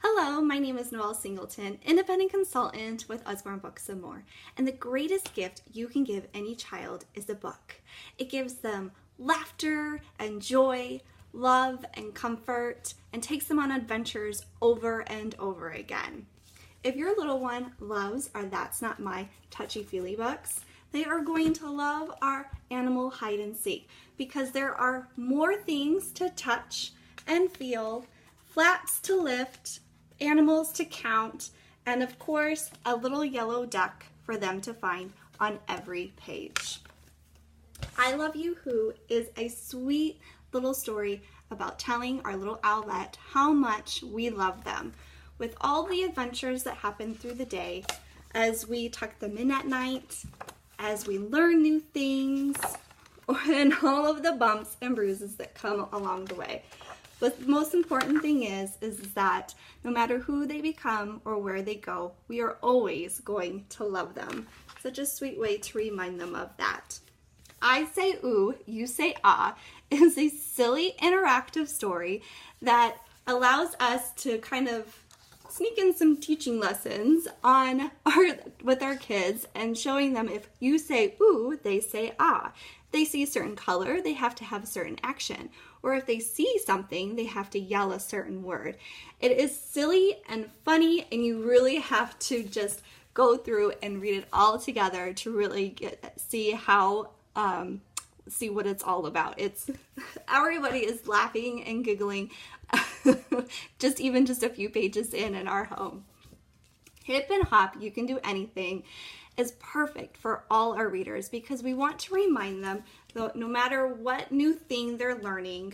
Hello, my name is Noelle Singleton, independent consultant with Usborne Books and More. And the greatest gift you can give any child is a book. It gives them laughter and joy, love and comfort, and takes them on adventures over and over again. If your little one loves our That's Not My touchy-feely books, they are going to love our animal hide and seek because there are more things to touch and feel, flaps to lift, animals to count, and of course, a little yellow duck for them to find on every page. I Love You Who is a sweet little story about telling our little owlet how much we love them with all the adventures that happen through the day as we tuck them in at night, as we learn new things, and all of the bumps and bruises that come along the way. But the most important thing is that no matter who they become or where they go, we are always going to love them. Such a sweet way to remind them of that. I Say Ooh, You Say Ah is a silly interactive story that allows us to kind of sneak in some teaching lessons with our kids and showing them if you say ooh, they say ah. They see a certain color, they have to have a certain action. Or if they see something, they have to yell a certain word. It is silly and funny, and you really have to just go through and read it all together to really see what it's all about. Everybody is laughing and giggling just a few pages in our home. Hip and Hop, You Can Do Anything is perfect for all our readers because we want to remind them that no matter what new thing they're learning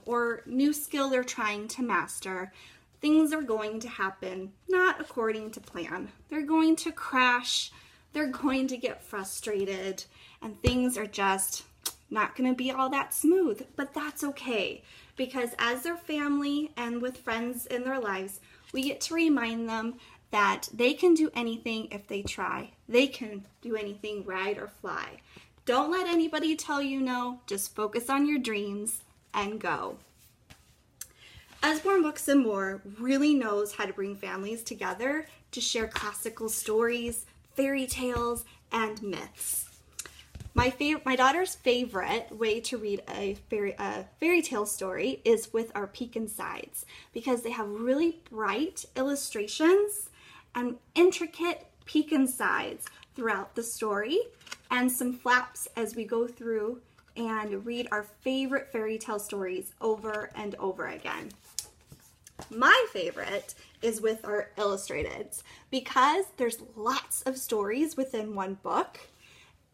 or new skill they're trying to master, things are going to happen not according to plan. They're going to crash, they're going to get frustrated, and things are just not going to be all that smooth, but that's okay because as their family and with friends in their lives, we get to remind them that they can do anything if they try. They can do anything, ride or fly. Don't let anybody tell you no, just focus on your dreams and go. Usborne Books and More really knows how to bring families together to share classical stories, fairy tales, and myths. My daughter's favorite way to read a fairy tale story is with our Peek Sides because they have really bright illustrations and intricate peek sides throughout the story and some flaps as we go through and read our favorite fairy tale stories over and over again. My favorite is with our illustrateds because there's lots of stories within one book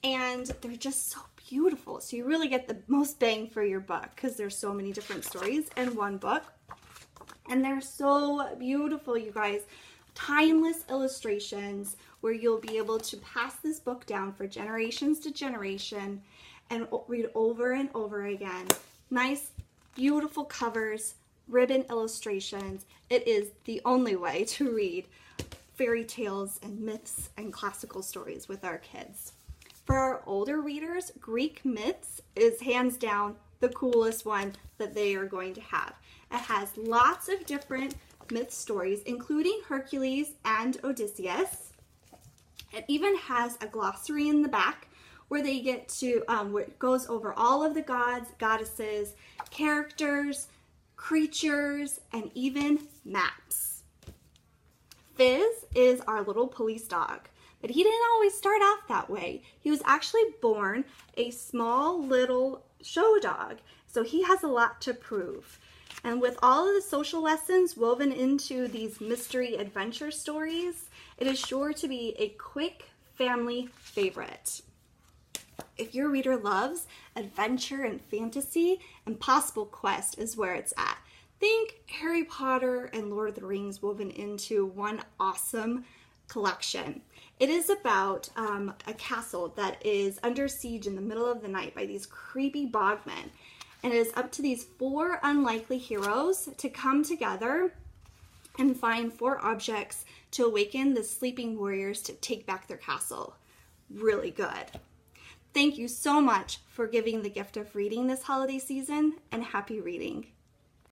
and they're just so beautiful. So you really get the most bang for your buck because there's so many different stories in one book. And they're so beautiful, you guys. Timeless illustrations where you'll be able to pass this book down for generations to generation and read over and over again. Nice, beautiful covers, ribbon illustrations. It is the only way to read fairy tales and myths and classical stories with our kids. For our older readers, Greek myths is hands down the coolest one that they are going to have. It has lots of different myth stories, including Hercules and Odysseus. It even has a glossary in the back where they get to, where it goes over all of the gods, goddesses, characters, creatures, and even maps. Fizz is our little police dog. But he didn't always start off that way. He was actually born a small little show dog, so he has a lot to prove. And with all of the social lessons woven into these mystery adventure stories, it is sure to be a quick family favorite. If your reader loves adventure and fantasy, Impossible Quest is where it's at. Think Harry Potter and Lord of the Rings woven into one awesome collection. It is about a castle that is under siege in the middle of the night by these creepy bogmen. And it is up to these 4 unlikely heroes to come together and find 4 objects to awaken the sleeping warriors to take back their castle. Really good. Thank you so much for giving the gift of reading this holiday season, and happy reading.